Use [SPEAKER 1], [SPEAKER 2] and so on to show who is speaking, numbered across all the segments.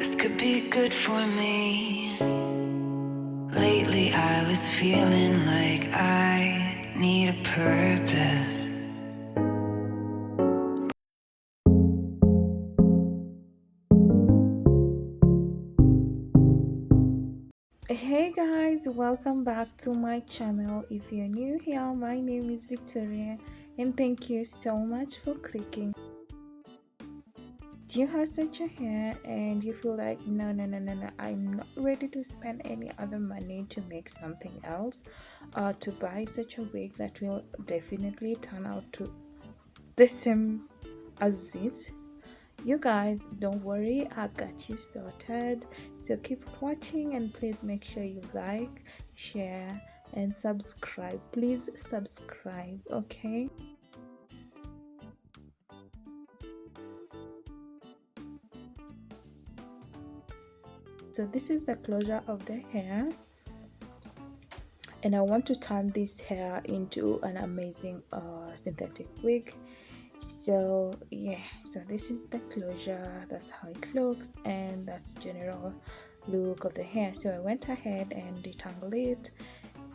[SPEAKER 1] This could be good for me. Lately I was feeling like I need a purpose.
[SPEAKER 2] Hey guys, welcome back to my channel. If you're new here, my name is Victoria and thank you so much for clicking. Do you have such a hair and you feel like no, I'm not ready to spend any other money to make something else or to buy such a wig that will definitely turn out to the same as this? You guys, don't worry, I got you sorted. So keep watching and please make sure you like, share, and subscribe. Please subscribe, okay? So this is the closure of the hair, and I want to turn this hair into an amazing synthetic wig. So yeah, so this is the closure, that's how it looks, and that's general look of the hair. So I went ahead and detangled it,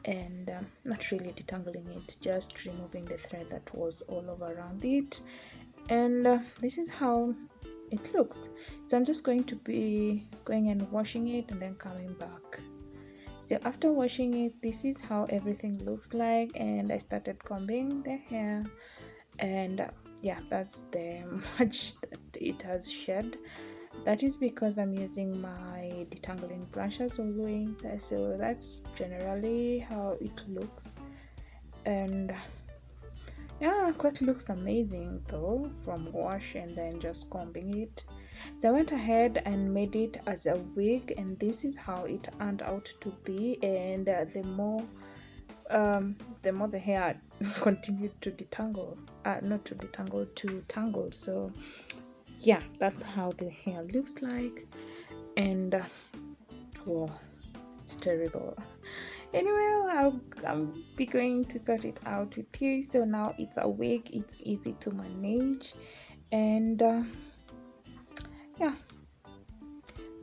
[SPEAKER 2] and not really detangling it, just removing the thread that was all over around it, and this is how it looks. So I'm just going to be going and washing it and then coming back. So after washing it, this is how everything looks like, and I started combing the hair, and yeah, that's the much that it has shed. That is because I'm using my detangling brush as always. So that's generally how it looks, and yeah, quite looks amazing though from wash and then just combing it. So I went ahead and made it as a wig, and this is how it turned out to be. And the more the hair continued to detangle, not to detangle, to tangle. So yeah, that's how the hair looks like, and oh, it's terrible. Anyway, I'll be going to sort it out with you. So now it's a wig, it's easy to manage, and yeah,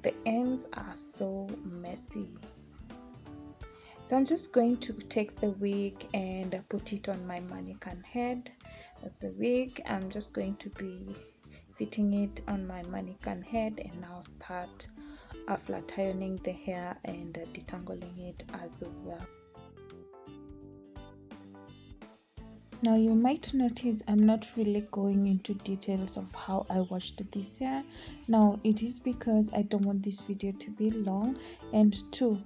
[SPEAKER 2] the ends are so messy. So I'm just going to take the wig and put it on my mannequin head. That's a wig. I'm just going to be fitting it on my mannequin head, and now start flat ironing the hair and detangling it as well. Now you might notice I'm not really going into details of how I washed this hair. Now it is because I don't want this video to be long, and two,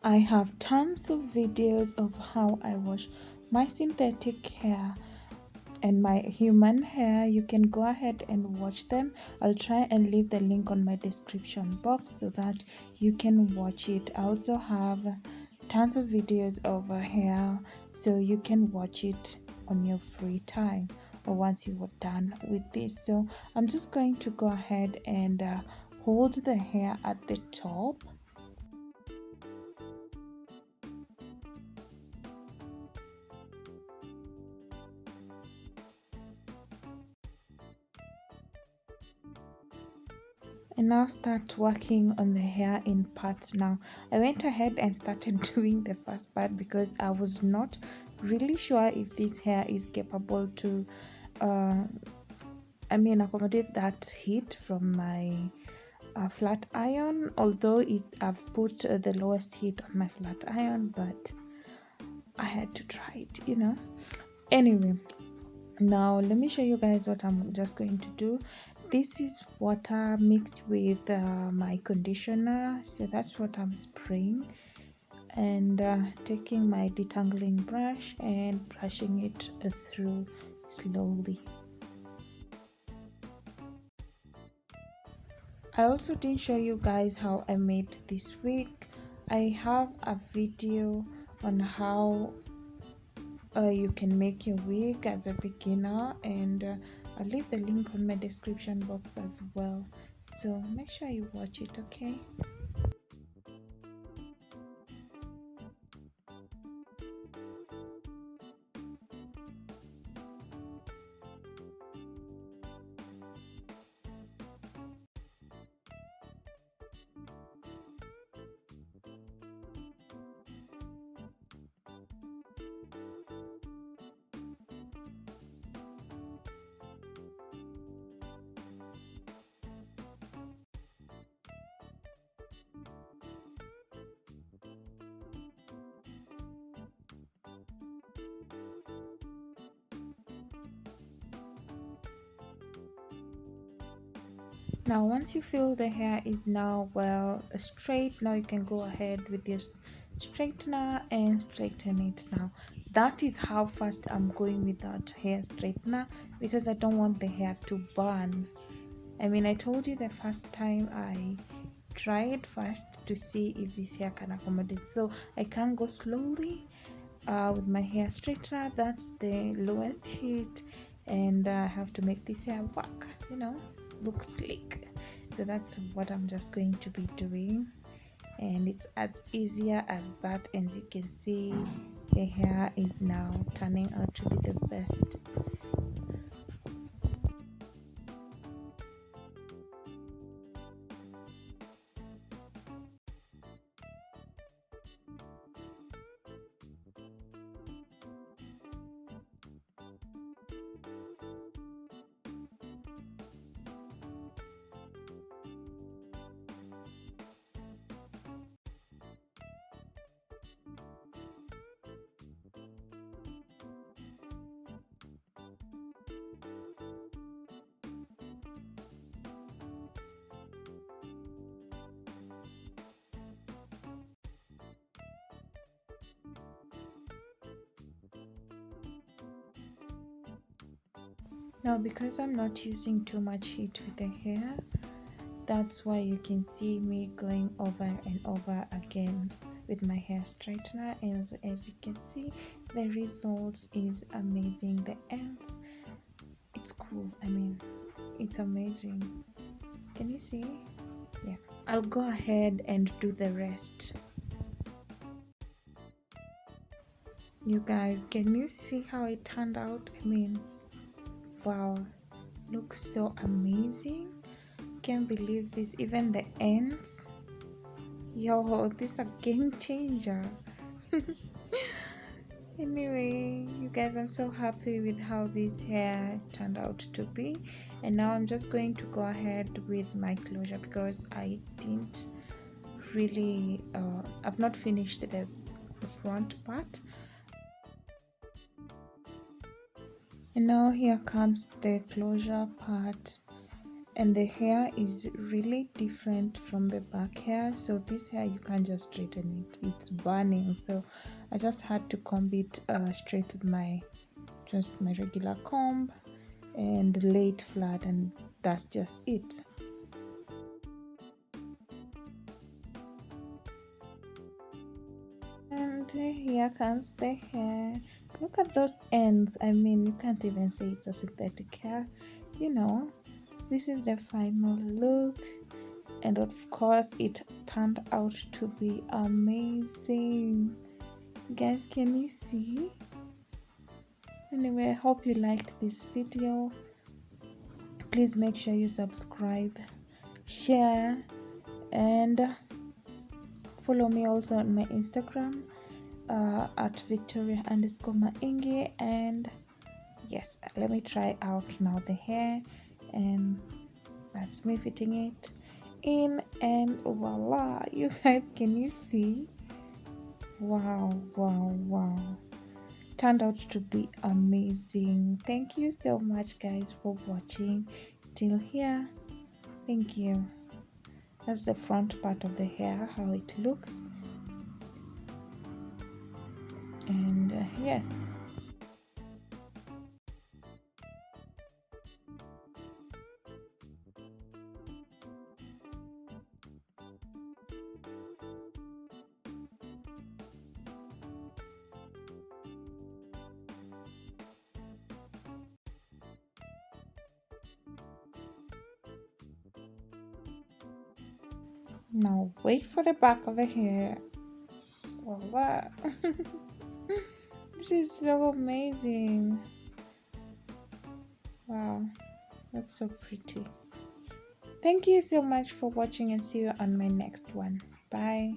[SPEAKER 2] I have tons of videos of how I wash my synthetic hair and my human hair. You can go ahead and watch them. I'll try and leave the link on my description box so that you can watch it. I also have tons of videos of hair, so you can watch it on your free time or once you are done with this. So I'm just going to go ahead and hold the hair at the top. And now start working on the hair in parts. Now I went ahead and started doing the first part because I was not really sure if this hair is capable to uh, accommodate that heat from my flat iron, although I've put the lowest heat on my flat iron, but I had to try it. Anyway, now let me show you guys what I'm just going to do. This is water mixed with my conditioner, so that's what I'm spraying, and taking my detangling brush and brushing it through slowly. I also didn't show you guys how I made this wig. I have a video on how you can make your wig as a beginner, and I'll leave the link on my description box as well, so make sure you watch it, okay? Now once you feel the hair is now well straight, now you can go ahead with your straightener and straighten it. Now that is how fast I'm going with that hair straightener, because I don't want the hair to burn. I mean, I told you the first time I tried first to see if this hair can accommodate, so I can go slowly with my hair straightener. That's the lowest heat, and I have to make this hair work, look sleek. So that's what I'm just going to be doing, and it's as easier as that. As you can see, the hair is now turning out to be the best. Now because I'm not using too much heat with the hair, that's why you can see me going over and over again with my hair straightener, and as you can see, the results is amazing. The ends, it's cool. I mean, it's amazing. Can you see? Yeah, I'll go ahead and do the rest. You guys, can you see how it turned out? I mean, wow, looks so amazing. Can't believe this. Even the ends, yo, this is a game changer. Anyway, you guys, I'm so happy with how this hair turned out to be, and now I'm just going to go ahead with my closure, because I didn't really I've not finished the front part. And now here comes the closure part, and the hair is really different from the back hair. So this hair, you can't just straighten it, it's burning. So I just had to comb it straight with my regular comb and lay it flat, and that's just it. And here comes the hair. Look at those ends. I mean, you can't even say it's a synthetic hair. This is the final look, and of course it turned out to be amazing. Guys, can you see? Anyway, I hope you liked this video. Please make sure you subscribe, share, and follow me also on my Instagram at Victoria_Maingi. And yes, let me try out now the hair, and that's me fitting it in, and voila, you guys, can you see? Wow, turned out to be amazing. Thank you so much, guys, for watching till here. Thank you. That's the front part of the hair, how it looks. And yes, now wait for the back of the hair. Voila. This is so amazing. Wow, that's so pretty. Thank you so much for watching, and see you on my next one. Bye.